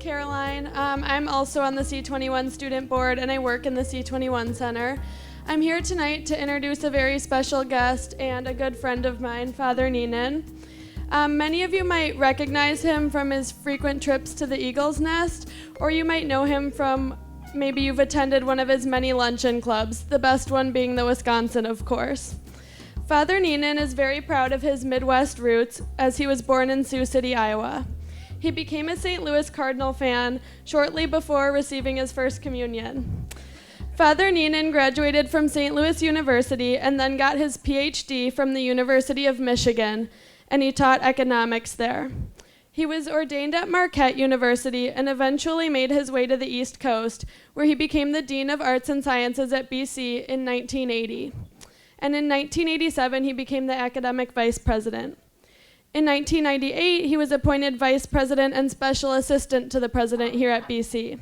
Caroline. I'm also on the C21 student board, and I work in the C21 Center. I'm here tonight to introduce a very special guest and a good friend of mine, Father Neenan. Many of you might recognize him from his frequent trips to the Eagle's Nest, or you might know him from maybe you've attended one of his many luncheon clubs, the best one being the Wisconsin, of course. Father Neenan is very proud of his Midwest roots, as he was born in Sioux City, Iowa. He became a St. Louis Cardinal fan shortly before receiving his first communion. Father Neenan graduated from St. Louis University and then got his PhD from the University of Michigan, and he taught economics there. He was ordained at Marquette University and eventually made his way to the East Coast, where he became the Dean of Arts and Sciences at BC in 1980. And in 1987, he became the academic vice president. In 1998, he was appointed vice president and special assistant to the president here at BC.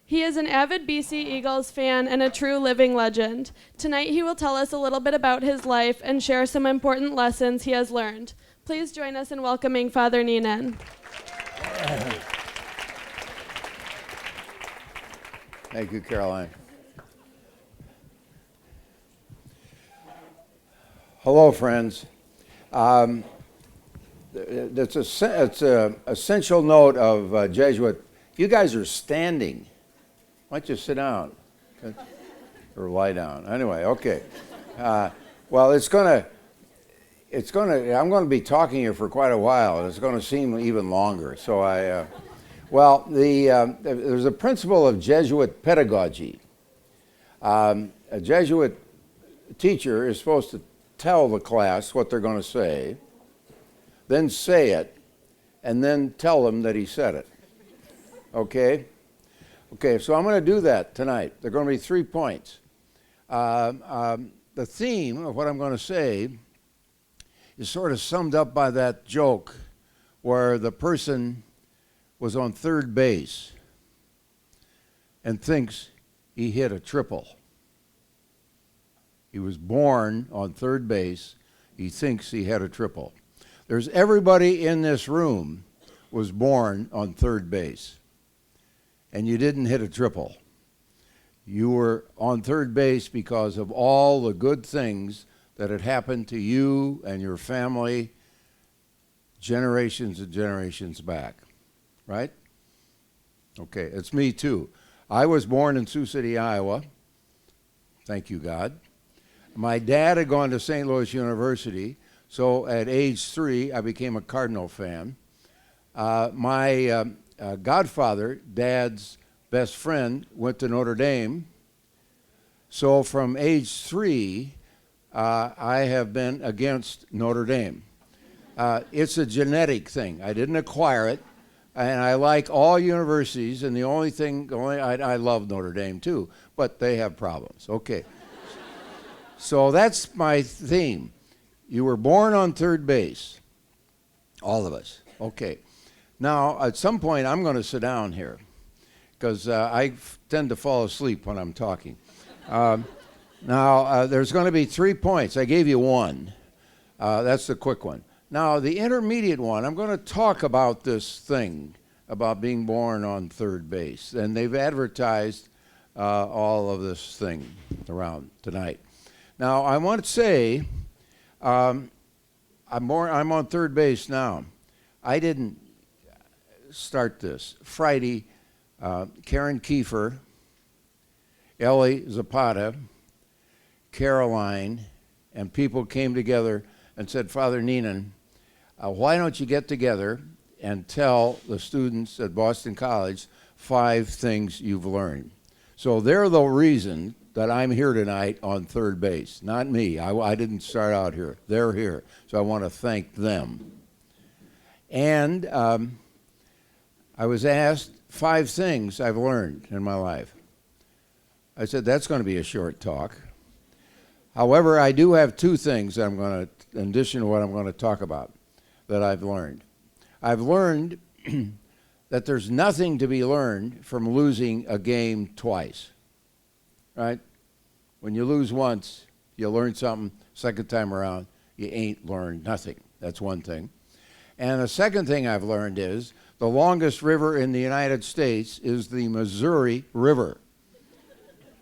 He is an avid BC Eagles fan and a true living legend. Tonight, he will tell us a little bit about his life and share some important lessons he has learned. Please join us in welcoming Father Neenan. Thank you, Caroline. Hello, friends. It's an essential note of Jesuit. You guys are standing. Why don't you sit down or lie down? Anyway, okay. Well, I'm going to be talking here for quite a while, and it's going to seem even longer. So there's a principle of Jesuit pedagogy. A Jesuit teacher is supposed to tell the class what they're going to say it, and then tell them that he said it. Okay? Okay, so I'm going to do that tonight. There are going to be 3 points. The theme of what I'm going to say is sort of summed up by that joke where the person was on third base and thinks he hit a triple. He was born on third base. He thinks he had a triple. Everybody in this room was born on third base, and you didn't hit a triple. You were on third base because of all the good things that had happened to you and your family generations and generations back, right? Okay, it's me too. I was born in Sioux City, Iowa. Thank you, God. My dad had gone to St. Louis University, so at age 3, I became a Cardinal fan. My godfather, Dad's best friend, went to Notre Dame. So from age 3, I have been against Notre Dame. It's a genetic thing. I didn't acquire it, and I like all universities, and I love Notre Dame too, but they have problems. Okay. So that's my theme. You were born on third base. All of us. Okay. Now, at some point, I'm going to sit down here because I tend to fall asleep when I'm talking. Now, there's going to be 3 points. I gave you one. That's the quick one. Now, the intermediate one, I'm going to talk about this thing about being born on third base. And they've advertised all of this thing around tonight. Now, I want to say, I'm on third base now. I didn't start this. Friday, Karen Kiefer, Ellie Zapata, Caroline, and people came together and said, Father Neenan, why don't you get together and tell the students at Boston College 5 things you've learned. So they're the reason that I'm here tonight on third base. Not me. I didn't start out here. They're here. So I want to thank them. And I was asked 5 things I've learned in my life. I said, that's going to be a short talk. However, I do have 2 things that I'm going to, in addition to what I'm going to talk about, that I've learned. I've learned that there's nothing to be learned from losing a game twice, right? When you lose once, you learn something. Second time around, you ain't learned nothing. That's one thing. And the second thing I've learned is The longest river in the United States is the Missouri River,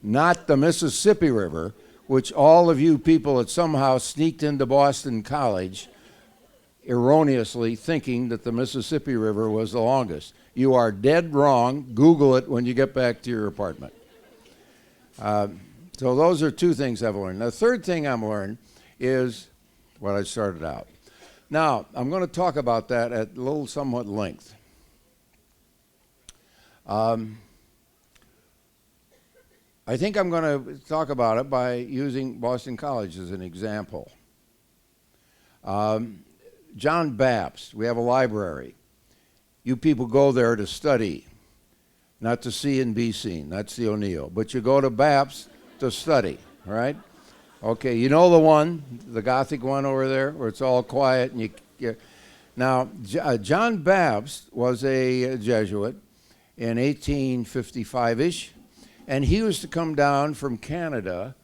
not the Mississippi River, which all of you people that somehow sneaked into Boston College erroneously thinking that the Mississippi River was the longest. You are dead wrong. Google it when you get back to your apartment. So those are two things I've learned. The third thing I've learned is what I started out. Now, I'm going to talk about that at a little somewhat length. I think I'm going to talk about it by using Boston College as an example. John Baptist, we have a library. You people go there to study, not to see and be seen. That's the O'Neill. But you go to Baptist to study, right? Okay, you know the one, the Gothic one over there, where it's all quiet and Now, John Baptist was a Jesuit in 1855-ish, and he was to come down from Canada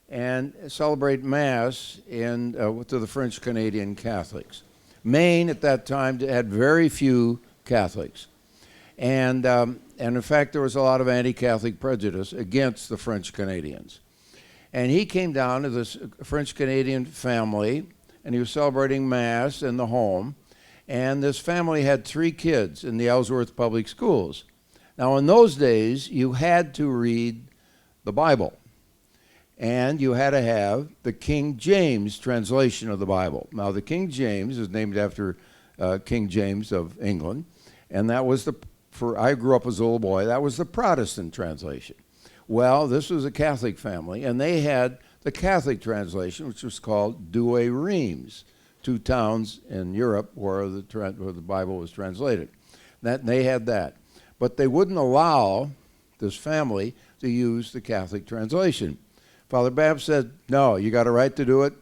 and celebrate Mass to the French Canadian Catholics. Maine at that time had very few Catholics, and in fact there was a lot of anti-Catholic prejudice against the French Canadians. And he came down to this French Canadian family, and he was celebrating Mass in the home, and this family had 3 kids in the Ellsworth Public Schools. Now, in those days, you had to read the Bible, and you had to have the King James translation of the Bible. Now, the King James is named after King James of England, and that was I grew up as a little boy, that was the Protestant translation. Well, this was a Catholic family, and they had the Catholic translation, which was called Douay Rheims, 2 towns in Europe where the Bible was translated. They had that. But they wouldn't allow this family to use the Catholic translation. Father Baptist said, no, you got a right to do it,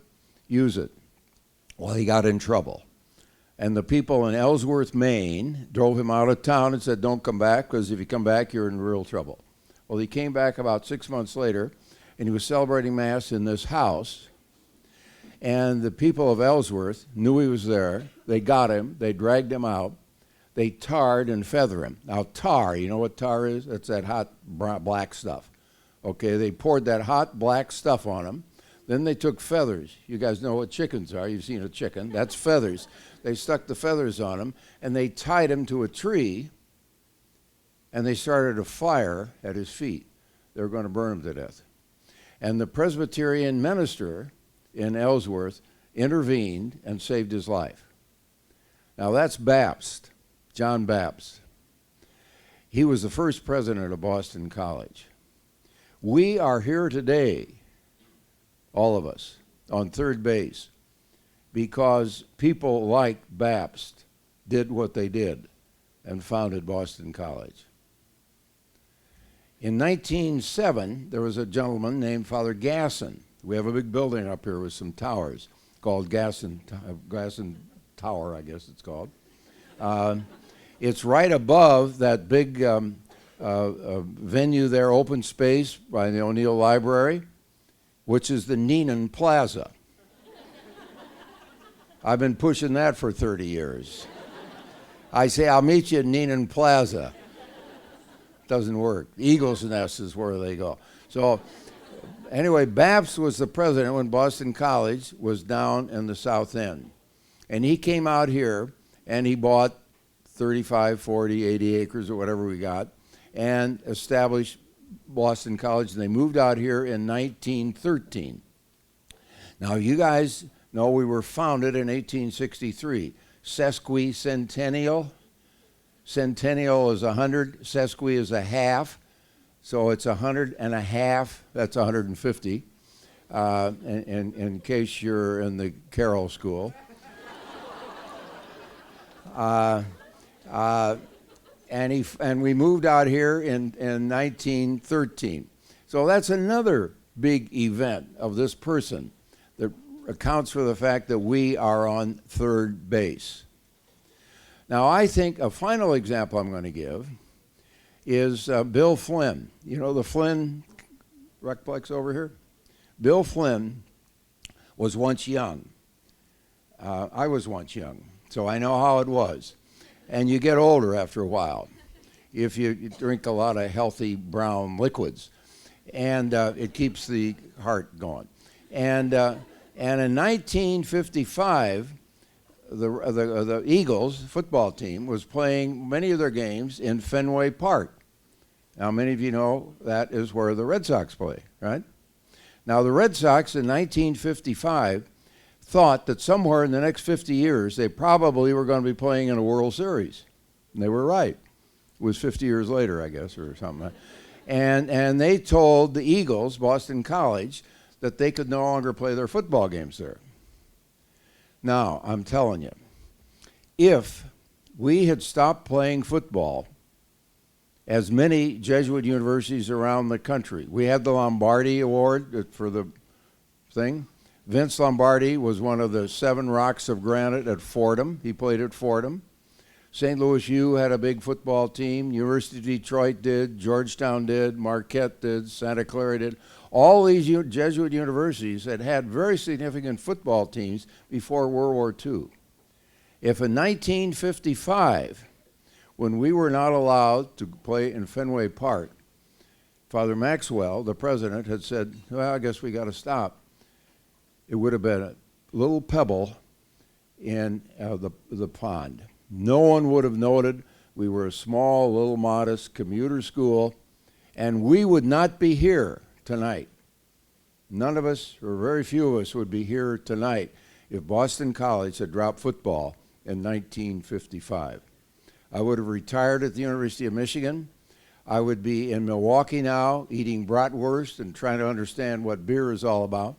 use it. Well, he got in trouble. And the people in Ellsworth, Maine, drove him out of town and said, don't come back, because if you come back, you're in real trouble. Well, he came back about 6 months later, and he was celebrating Mass in this house. And the people of Ellsworth knew he was there. They got him. They dragged him out. They tarred and feathered him. Now, tar, you know what tar is? It's that hot black stuff. Okay, they poured that hot black stuff on him. Then they took feathers. You guys know what chickens are. You've seen a chicken. That's feathers. They stuck the feathers on him, and they tied him to a tree, and they started a fire at his feet. They were going to burn him to death. And the Presbyterian minister in Ellsworth intervened and saved his life. Now, that's Baptist. John Baptist. He was the first president of Boston College. We are here today, all of us, on third base, because people like Baptist did what they did and founded Boston College. In 1907, there was a gentleman named Father Gasson. We have a big building up here with some towers called Gasson Tower, I guess it's called. It's right above that big venue there, open space by the O'Neill Library, which is the Neenan Plaza. I've been pushing that for 30 years. I say, I'll meet you at Neenan Plaza. Doesn't work. Eagle's Nest is where they go. So anyway, Baptist was the president when Boston College was down in the South End. And he came out here and he bought 35, 40, 80 acres or whatever we got and established Boston College. And they moved out here in 1913. Now, you guys know we were founded in 1863. Sesquicentennial. Centennial is 100. Sesqui is a half. So it's 100 and a half. That's 150. In case you're in the Carroll School. And we moved out here in 1913. So that's another big event of this person that accounts for the fact that we are on third base. Now, I think a final example I'm going to give is Bill Flynn. You know the Flynn Recplex over here? Bill Flynn was once young. I was once young, so I know how it was. and you get older after a while if you drink a lot of healthy brown liquids. And it keeps the heart going. And in 1955, the Eagles football team was playing many of their games in Fenway Park. Now, many of you know that is where the Red Sox play, right? Now, the Red Sox in 1955 thought that somewhere in the next 50 years they probably were going to be playing in a World Series. And they were right. It was 50 years later, I guess, or something. And they told the Eagles, Boston College, that they could no longer play their football games there. Now, I'm telling you, if we had stopped playing football, as many Jesuit universities around the country, we had the Lombardi Award for the thing. Vince Lombardi was one of the 7 rocks of granite at Fordham. He played at Fordham. St. Louis U had a big football team. University of Detroit did. Georgetown did. Marquette did. Santa Clara did. All these Jesuit universities had very significant football teams before World War II. If in 1955, when we were not allowed to play in Fenway Park, Father Maxwell, the president, had said, well, I guess we got to stop, it would have been a little pebble in the pond. No one would have noted. We were a small, little, modest commuter school, and we would not be here tonight. None of us, or very few of us, would be here tonight if Boston College had dropped football in 1955. I would have retired at the University of Michigan. I would be in Milwaukee now, eating bratwurst and trying to understand what beer is all about.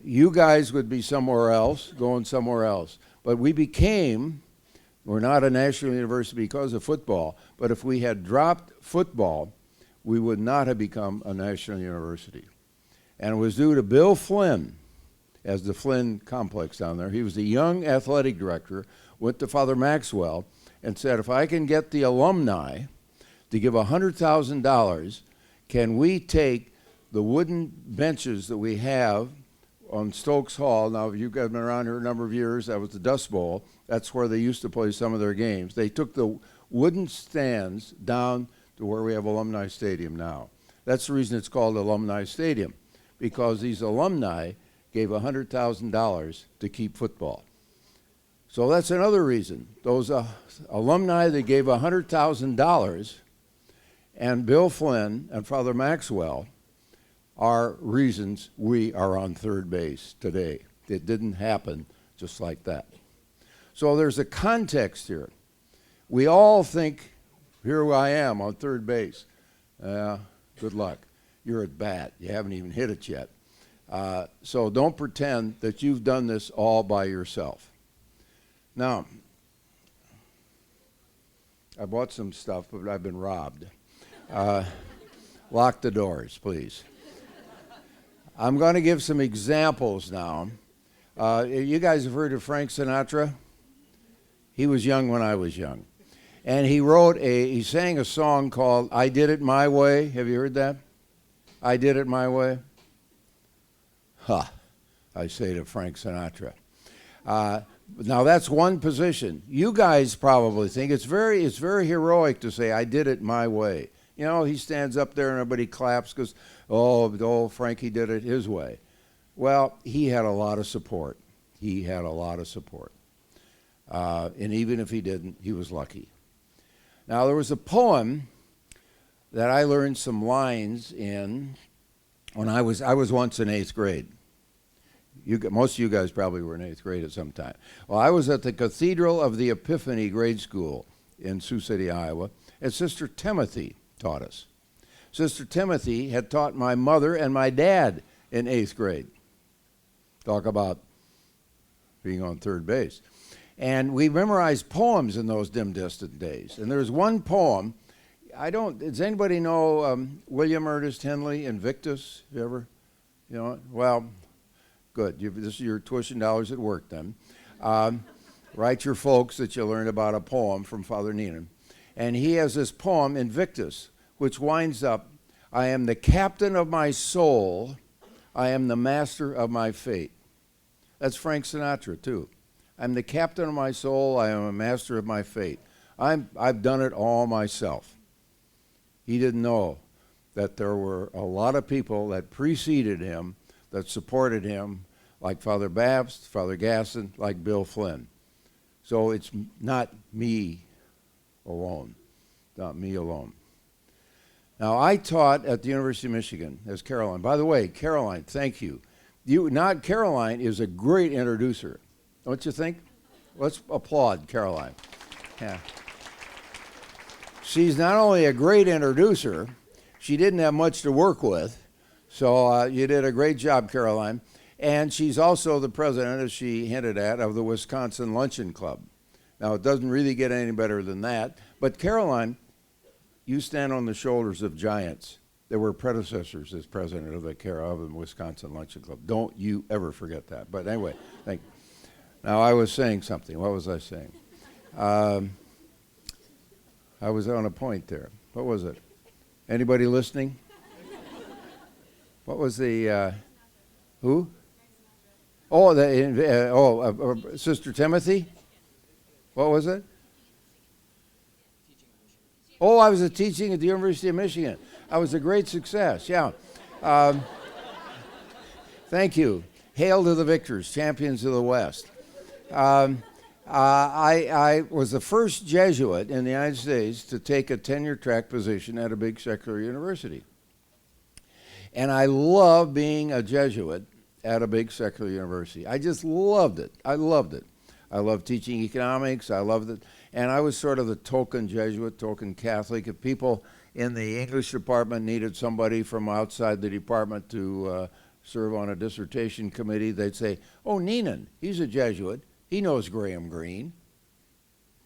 You guys would be somewhere else, going somewhere else. But we're not a national university because of football, but if we had dropped football, we would not have become a national university. And it was due to Bill Flynn, as the Flynn complex down there. He was the young athletic director, went to Father Maxwell and said, if I can get the alumni to give $100,000, can we take the wooden benches that we have on Stokes Hall? Now, if you've been around here a number of years, that was the Dust Bowl. That's where they used to play some of their games. They took the wooden stands down to where we have Alumni Stadium now. That's the reason it's called Alumni Stadium, because these alumni gave $100,000 to keep football. So that's another reason. Those alumni that gave $100,000 and Bill Flynn and Father Maxwell are reasons we are on third base today. It didn't happen just like that. So there's a context here. We all think, here I am on third base. Good luck. You're at bat. You haven't even hit it yet. So don't pretend that you've done this all by yourself. Now, I bought some stuff, but I've been robbed. Lock the doors, please. I'm going to give some examples now. You guys have heard of Frank Sinatra? He was young when I was young. And he sang a song called I Did It My Way. Have you heard that? I Did It My Way. I say to Frank Sinatra. Now that's one position. You guys probably think it's very heroic to say I did it my way. You know, he stands up there and everybody claps because, oh, Frankie did it his way. Well, he had a lot of support. He had a lot of support. And even if he didn't, he was lucky. Now, there was a poem that I learned some lines in when I was once in 8th grade. Most of you guys probably were in 8th grade at some time. Well, I was at the Cathedral of the Epiphany grade school in Sioux City, Iowa, and Sister Timothy taught us. Sister Timothy had taught my mother and my dad in 8th grade. Talk about being on third base. And we memorized poems in those dim, distant days. And there's one poem, does anybody know William Ernest Henley, Invictus? You ever, well, good. This is your tuition dollars at work then. Write your folks that you learned about a poem from Father Neenan. And he has this poem, Invictus, which winds up, I am the captain of my soul, I am the master of my fate. That's Frank Sinatra, too. I'm the captain of my soul. I am a master of my fate. I've done it all myself. He didn't know that there were a lot of people that preceded him, that supported him, like Father Babst, Father Gasson, like Bill Flynn. So it's not me alone. Not me alone. Now, I taught at the University of Michigan as Caroline. By the way, Caroline, thank you. Caroline is a great introducer. Don't you think? Let's applaud Caroline. Yeah. She's not only a great introducer, she didn't have much to work with, so you did a great job, Caroline. And she's also the president, as she hinted at, of the Wisconsin Luncheon Club. Now, it doesn't really get any better than that, but Caroline, you stand on the shoulders of giants. There were predecessors as president of the Wisconsin Luncheon Club. Don't you ever forget that. But anyway, thank you. Now, I was saying something. What was I saying? I was on a point there. What was it? Anybody listening? What was the, who? Oh, Sister Timothy? What was it? Oh, I was teaching at the University of Michigan. I was a great success, yeah. Thank you. Hail to the victors, champions of the West. I was the first Jesuit in the United States to take a tenure-track position at a big secular university. And I love being a Jesuit at a big secular university. I just loved it. I loved it. I loved teaching economics. I loved it. And I was sort of the token Jesuit, token Catholic. If people in the English department needed somebody from outside the department to serve on a dissertation committee, they'd say, oh, Neenan, he's a Jesuit. He knows Graham Greene.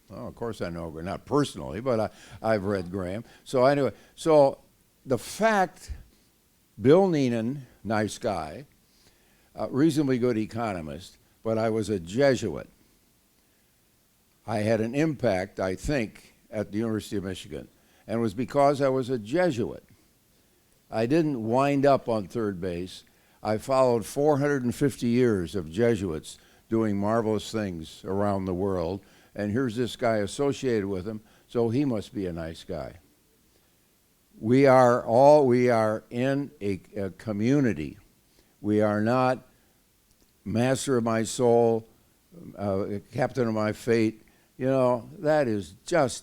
Well, of course I know, not personally, but I've read Graham. So anyway, so the fact, Bill Neenan, nice guy, reasonably good economist, but I was a Jesuit. I had an impact, I think, at the University of Michigan, and it was because I was a Jesuit. I didn't wind up on third base. I followed 450 years of Jesuits doing marvelous things around the world, and here's this guy associated with him, so he must be a nice guy. We are in a community. We are not master of my soul, captain of my fate. You know, that is just,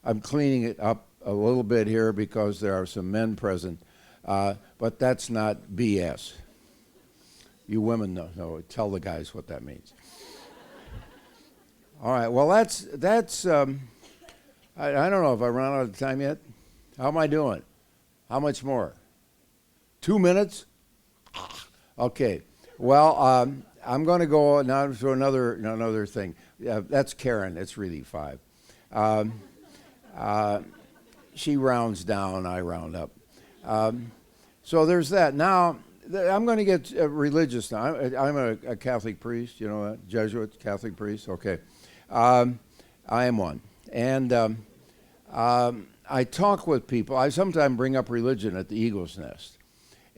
I'm cleaning it up a little bit here because there are some men present, but that's not BS. You women know, tell the guys what that means. All right, well, that's I don't know if I run out of time yet. How am I doing? How much more? 2 minutes? Okay, well, I'm going to go now to another thing. That's Karen, it's really 5. She rounds down, I round up. So there's that. Now, I'm going to get religious now. I'm a Catholic priest, you know that? Jesuit Catholic priest? Okay. I am one. And I talk with people. I sometimes bring up religion at the Eagle's Nest.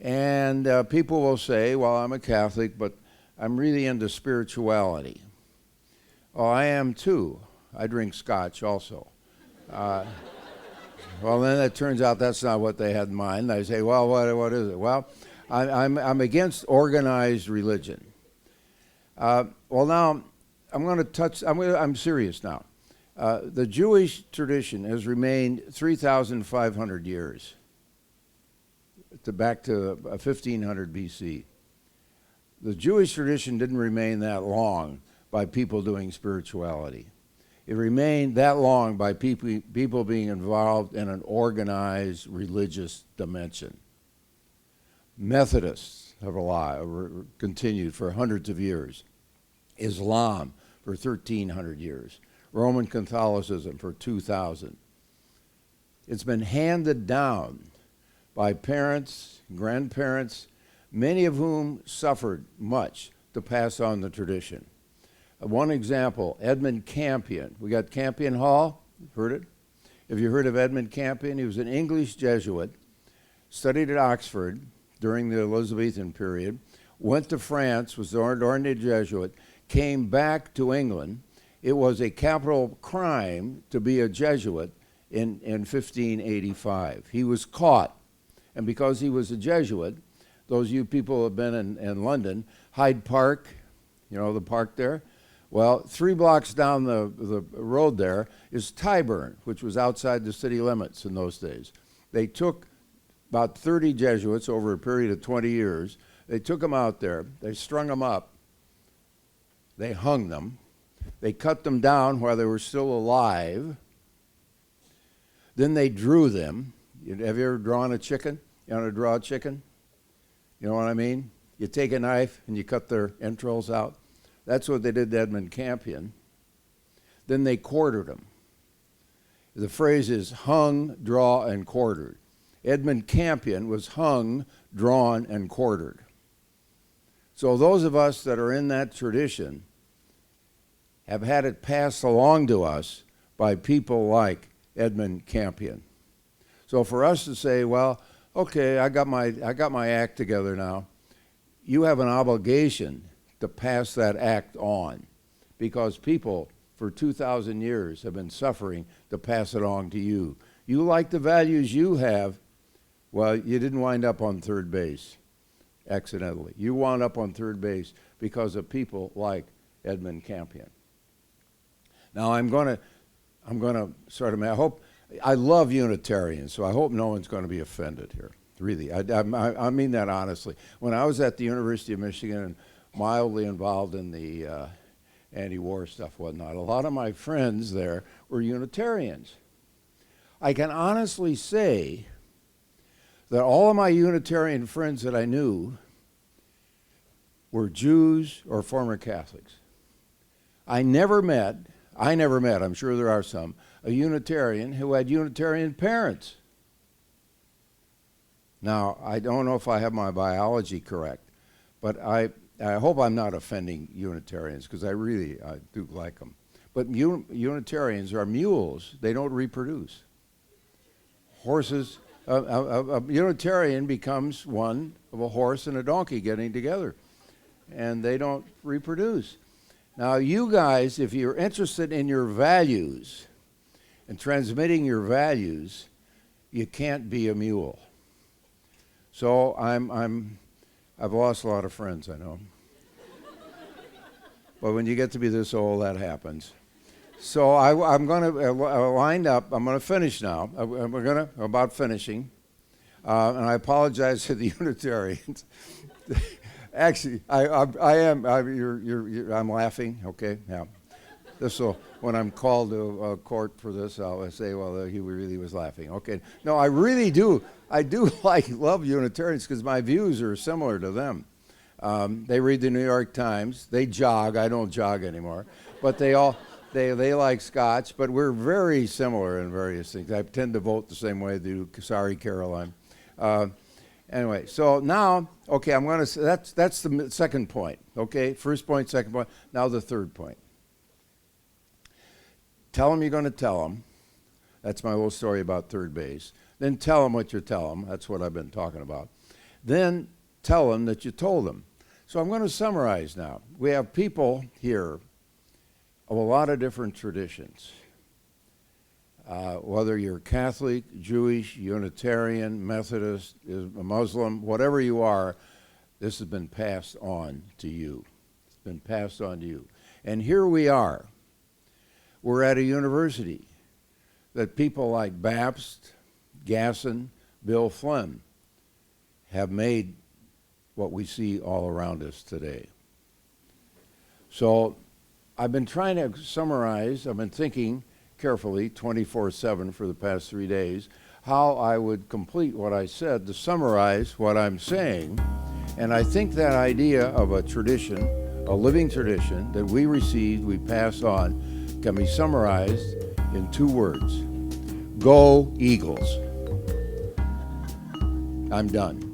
And people will say, well, I'm a Catholic, but I'm really into spirituality. Oh, I am too. I drink scotch also. Well, then it turns out that's not what they had in mind. I say, well, what is it? Well, I'm against organized religion. Well, now I'm going to touch. I'm serious now. The Jewish tradition has remained 3,500 years, back to 1500 BC. The Jewish tradition didn't remain that long by people doing spirituality. It remained that long by people being involved in an organized religious dimension. Methodists have continued for hundreds of years. Islam for 1,300 years. Roman Catholicism for 2,000. It's been handed down by parents, grandparents, many of whom suffered much to pass on the tradition. One example, Edmund Campion. We got Campion Hall, heard it? Have you heard of Edmund Campion? He was an English Jesuit, studied at Oxford during the Elizabethan period, went to France, was ordained a Jesuit, came back to England. It was a capital crime to be a Jesuit in 1585. He was caught, and because he was a Jesuit, those of you people who have been in London, Hyde Park, you know the park there? Well, 3 blocks down the road there is Tyburn, which was outside the city limits in those days. They took about 30 Jesuits over a period of 20 years. They took them out there. They strung them up. They hung them. They cut them down while they were still alive. Then they drew them. Have you ever drawn a chicken? You want to draw a chicken? You know what I mean? You take a knife and you cut their entrails out. That's what they did to Edmund Campion. Then they quartered him. The phrase is hung, draw, and quartered. Edmund Campion was hung, drawn, and quartered. So those of us that are in that tradition have had it passed along to us by people like Edmund Campion. So for us to say, well, okay, I got my act together now, you have an obligation to pass that act on, because people for 2,000 years have been suffering to pass it on to you. You like the values you have, well, you didn't wind up on third base accidentally. You wound up on third base because of people like Edmund Campion. Now I'm going to sort of, I love Unitarians, so I hope no one's going to be offended here. Really, I mean that honestly. When I was at the University of Michigan and mildly involved in the anti-war stuff, whatnot, a lot of my friends there were Unitarians. I can honestly say that all of my Unitarian friends that I knew were Jews or former Catholics. I never met, I'm sure there are some, a Unitarian who had Unitarian parents. Now, I don't know if I have my biology correct, but I hope I'm not offending Unitarians, because I do like them. But Unitarians are mules. They don't reproduce. Horses, a Unitarian becomes one of a horse and a donkey getting together, and they don't reproduce. Now, you guys, if you're interested in your values and transmitting your values, you can't be a mule. So I've lost a lot of friends, I know. But when you get to be this old, that happens. So I'm going to wind up. I'm going to finish now. We're about finishing. And I apologize to the Unitarians. Actually, I'm laughing, okay? Yeah. When I'm called to court for this, I'll say, well, he really was laughing. Okay. No, I really do. I do love Unitarians because my views are similar to them. They read the New York Times. They jog. I don't jog anymore. But they like Scotch. But we're very similar in various things. I tend to vote the same way they do. Sorry, Caroline. Anyway, so now, okay, I'm going to. That's the second point. Okay, first point, second point. Now the third point. Tell them you're going to tell them. That's my little story about third base. Then tell them what you tell them. That's what I've been talking about. Then tell them that you told them. So I'm going to summarize now. We have people here of a lot of different traditions. Whether you're Catholic, Jewish, Unitarian, Methodist, Muslim, whatever you are, this has been passed on to you. It's been passed on to you. And here we are. We're at a university that people like Babst, Gasson, Bill Flynn have made what we see all around us today. So I've been trying to summarize, I've been thinking carefully 24/7 for the past 3 days how I would complete what I said to summarize what I'm saying. And I think that idea of a tradition, a living tradition that we received, we pass on, can be summarized in 2 words. Go Eagles. I'm done.